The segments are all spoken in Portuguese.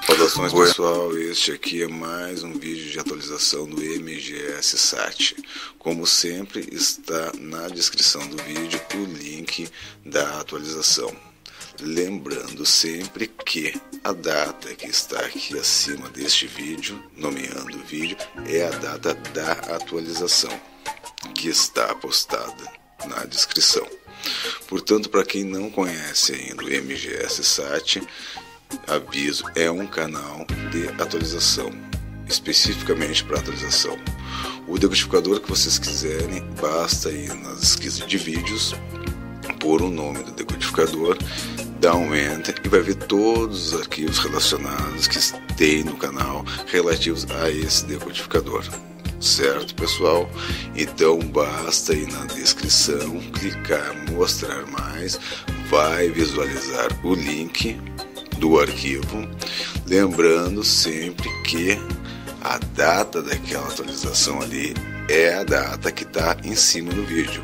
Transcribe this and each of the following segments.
Saudações pessoal, este aqui é mais um vídeo de atualização do MGS Sat. Como sempre, está na descrição do vídeo o link da atualização. Lembrando sempre que a data que está aqui acima deste vídeo, nomeando o vídeo, é a data da atualização, que está postada na descrição. Portanto, para quem não conhece ainda o MGS Sat, aviso, é um canal de atualização, especificamente para atualização. O decodificador que vocês quiserem, basta ir nas pesquisas de vídeos, pôr o nome do decodificador, dar um enter e vai ver todos os arquivos relacionados que tem no canal relativos a esse decodificador. Certo, pessoal? Então basta ir na descrição, clicar mostrar mais, vai visualizar o link do arquivo, lembrando sempre que a data daquela atualização ali é a data que está em cima do vídeo.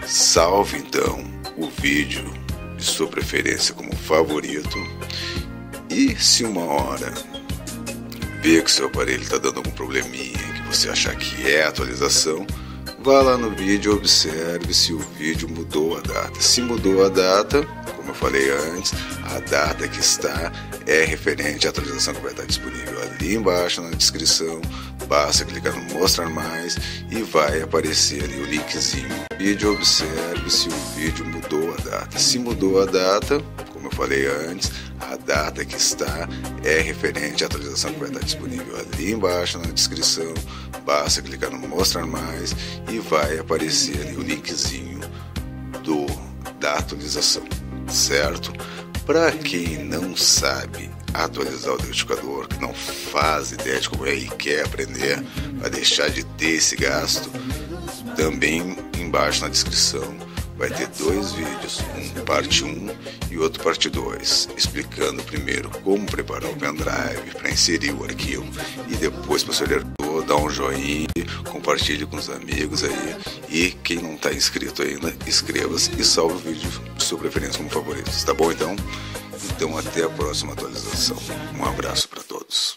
Salve então o vídeo de sua preferência como favorito, e se uma hora ver que seu aparelho está dando algum probleminha que você achar que é atualização, vá lá no vídeo e observe se o vídeo mudou a data. Se mudou a data, como eu falei antes, a data que está é referente à atualização que vai estar disponível ali embaixo na descrição. Basta clicar no mostrar mais e vai aparecer ali o linkzinho. Vídeo, observe se o vídeo mudou a data. Se mudou a data, como eu falei antes, a data que está é referente à atualização que vai estar disponível ali embaixo na descrição. Basta clicar no mostrar mais e vai aparecer ali o linkzinho da atualização, certo? Para quem não sabe atualizar o decodificador, que não faz ideia de como é e quer aprender a deixar de ter esse gasto, também embaixo na descrição vai ter dois vídeos, um parte 1 e outro parte 2, explicando primeiro como preparar o pendrive para inserir o arquivo e depois, posteriormente, dá um joinha, compartilhe com os amigos aí, e quem não está inscrito ainda, inscreva-se e salve o vídeo de sua preferência como favorito, tá bom então? Então até a próxima atualização, um abraço para todos.